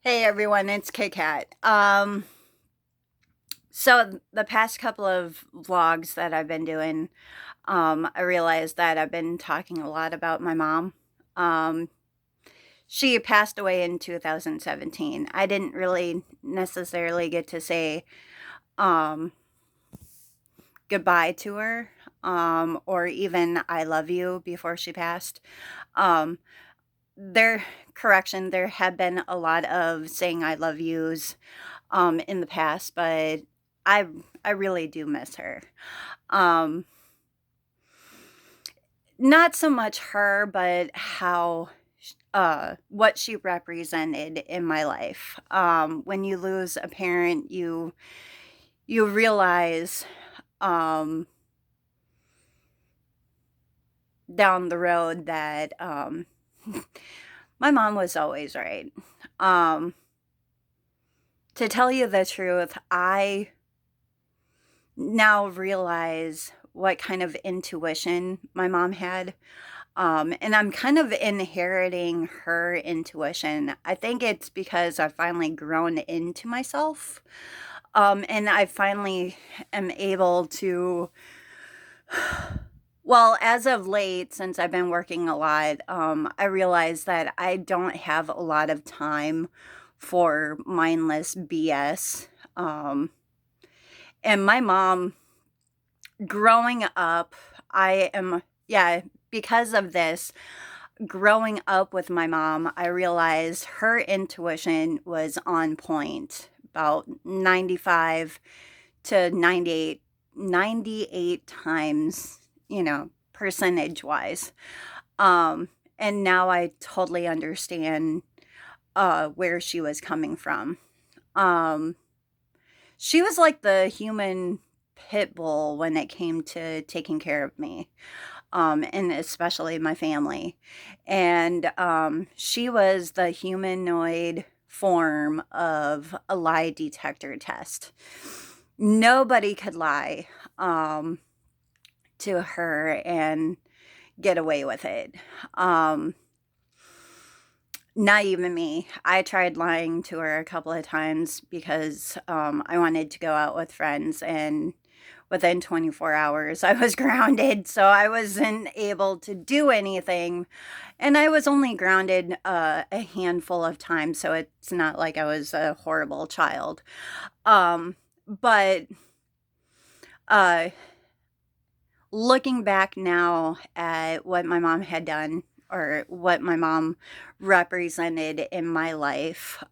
Hey everyone, it's KCat. So the past couple of vlogs that I've been doing, I realized that I've been talking a lot about my mom. Um, she passed away in 2017. I didn't really necessarily get to say um, goodbye to her, or even I love you before she passed. Um, there, correction, there had been a lot of saying I love yous in the past, but I I really do miss her. Um, Not so much her, but how what she represented in my life. When you lose a parent, you realize um, down the road that my mom was always right. Um, to tell you the truth, I now realize what kind of intuition my mom had. And I'm kind of inheriting her intuition. I think it's because I've finally grown into myself. And I finally am able to, well, as of late, since I've been working a lot, I realize that I don't have a lot of time for mindless BS. Um, and my mom, growing up, I am, yeah, because of this, growing up with my mom, I realized her intuition was on point about 95 to 98 times, percentage wise. And now I totally understand where she was coming from. Um, she was like the human pit bull when it came to taking care of me, and especially my family. And she was the humanoid form of a lie detector test. Nobody could lie um, to her and get away with it. Um, Not even me. I tried lying to her a couple of times because I wanted to go out with friends, and within 24 hours, I was grounded. So I wasn't able to do anything. And I was only grounded a handful of times. So it's not like I was a horrible child. But uh, looking back now at what my mom had done, or what my mom represented in my life,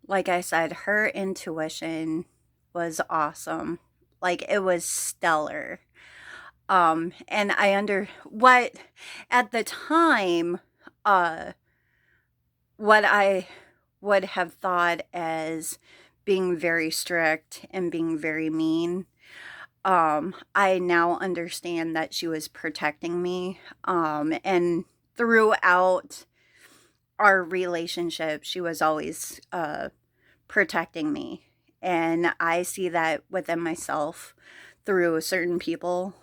like I said, her intuition was awesome. Like, it was stellar. And I under what at the time, uh, what I would have thought as being very strict and being very mean, I now understand that she was protecting me. And throughout our relationship, she was always protecting me. And I see that within myself through certain people.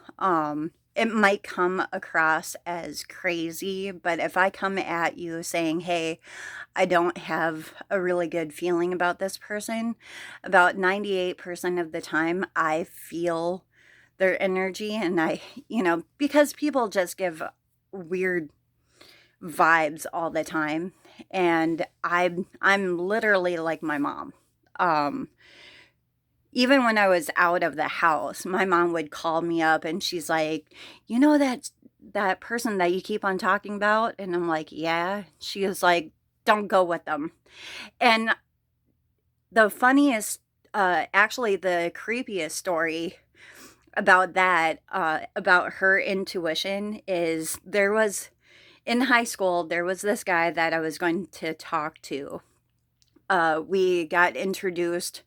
It might come across as crazy, but if I come at you saying, hey, I don't have a really good feeling about this person, about 98% of the time, I feel their energy. And because people just give weird vibes all the time. And I'm literally like my mom. Um, Even when I was out of the house, my mom would call me up and she's like, "You know that person that you keep on talking about?" And I'm like, "Yeah." She was like, "Don't go with them." And the funniest, actually the creepiest story about that, about her intuition, is there was in high school, there was this guy that I was going to talk to. We got introduced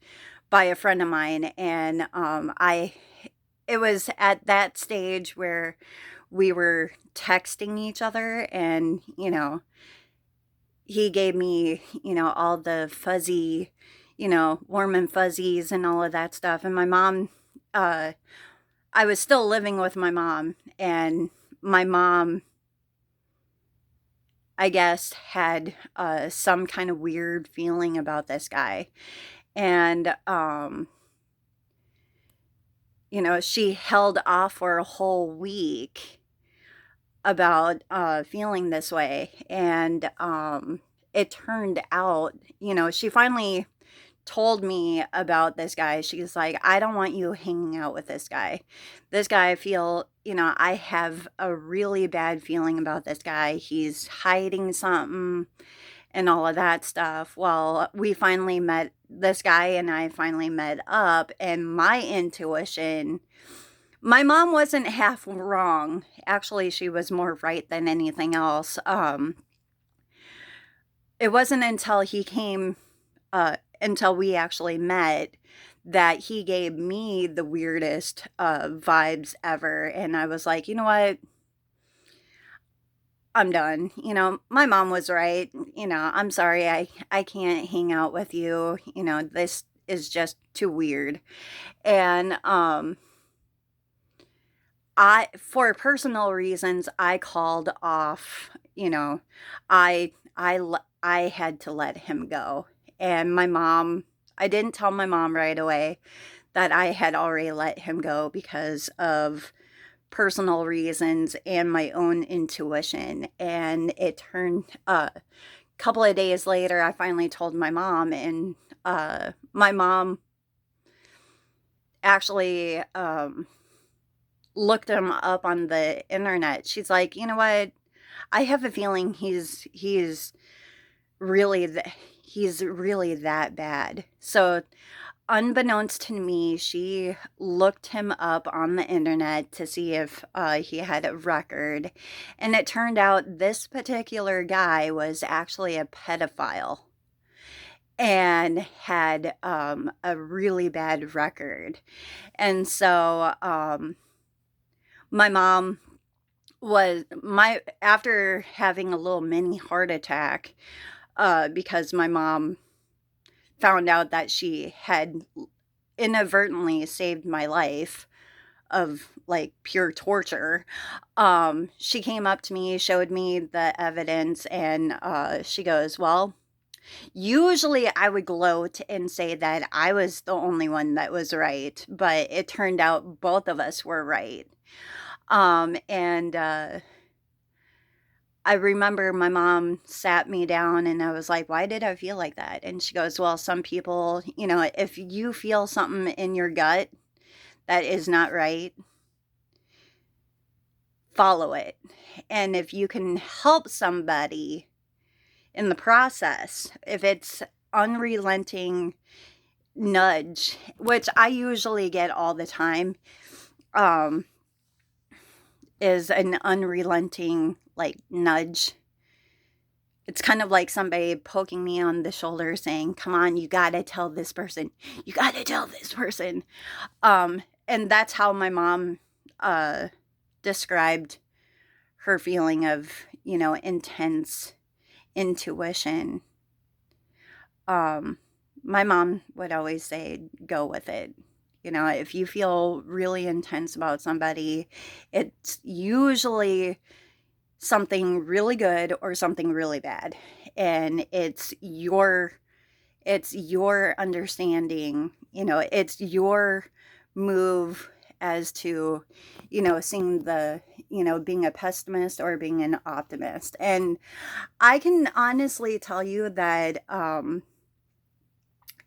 by a friend of mine, and it was at that stage where we were texting each other, and he gave me all the fuzzy, warm and fuzzies and all of that stuff. And my mom, uh I was still living with my mom, and my mom, I guess, had some kind of weird feeling about this guy. And, she held off for a whole week about feeling this way. And it turned out, she finally told me about this guy. She's like, I don't want you hanging out with this guy. This guy, I feel, I have a really bad feeling about this guy. He's hiding something and all of that stuff. Well, we finally met, this guy and I finally met up, and my intuition, my mom wasn't half wrong. Actually, she was more right than anything else. It wasn't until he came, until we actually met, that he gave me the weirdest vibes ever. And I was like, you know what? I'm done. My mom was right. I'm sorry. I can't hang out with you. This is just too weird. And for personal reasons, I called off, I had to let him go. And my mom, I didn't tell my mom right away that I had already let him go because of personal reasons and my own intuition. And it turned a couple of days later, I finally told my mom, and my mom actually looked him up on the internet. She's like, you know what? I have a feeling he's really he's really that bad. So unbeknownst to me, she looked him up on the internet to see if he had a record. And it turned out this particular guy was actually a pedophile and had a really bad record. And so my mom after having a little mini heart attack, because my mom found out that she had inadvertently saved my life of like pure torture. She came up to me, showed me the evidence, and she goes, well, usually I would gloat and say that I was the only one that was right, but it turned out both of us were right. And I remember my mom sat me down and I was like, why did I feel like that? And she goes, well, some people, if you feel something in your gut that is not right, follow it. And if you can help somebody in the process, if it's unrelenting nudge, which I usually get all the time, is an unrelenting like nudge. It's kind of like somebody poking me on the shoulder saying, come on, you gotta tell this person, you gotta tell this person. And that's how my mom described her feeling of, intense intuition. My mom would always say, go with it. If you feel really intense about somebody, it's usually something really good or something really bad. And it's your understanding, it's your move as to, seeing the, being a pessimist or being an optimist. And I can honestly tell you that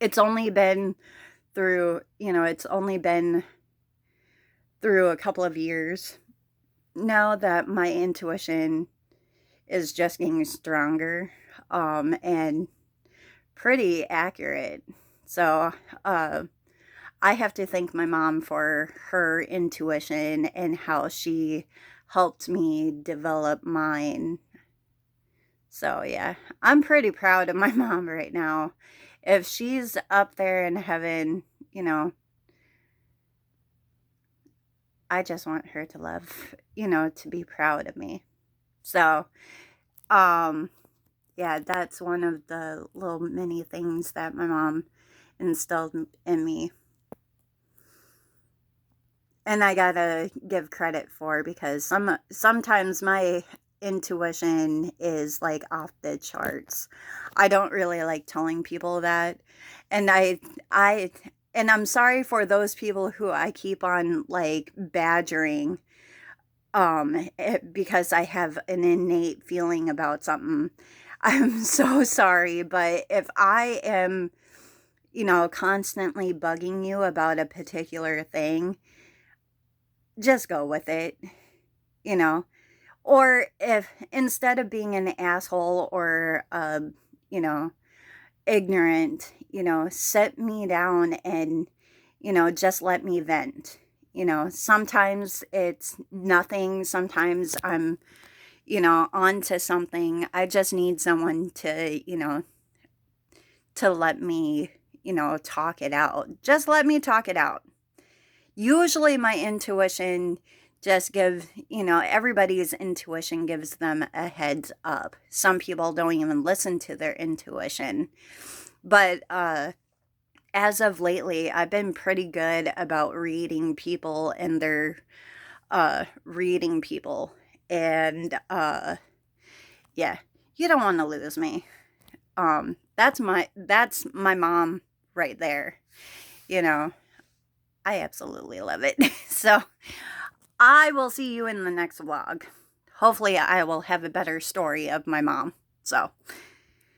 it's only been it's only been through a couple of years now that my intuition is just getting stronger and pretty accurate. So I have to thank my mom for her intuition and how she helped me develop mine. So yeah, I'm pretty proud of my mom right now. If she's up there in heaven, I just want her to love, to be proud of me. So, yeah, that's one of the little mini things that my mom instilled in me. And I gotta give credit for, because sometimes my intuition is like off the charts. I don't really like telling people that. And I and I'm sorry for those people who I keep on like badgering because I have an innate feeling about something. I'm so sorry, but if I am, constantly bugging you about a particular thing, just go with it, you know. Or if instead of being an asshole or you know, ignorant, sit me down and, just let me vent. Sometimes it's nothing, sometimes I'm, on to something. I just need someone to, to let me, talk it out. Just let me talk it out. Usually my intuition just gives, everybody's intuition gives them a heads up. Some people don't even listen to their intuition. But as of lately, I've been pretty good about reading people and their reading people. And yeah, you don't want to lose me. That's my mom right there. You know, I absolutely love it. So I will see you in the next vlog. Hopefully I will have a better story of my mom. So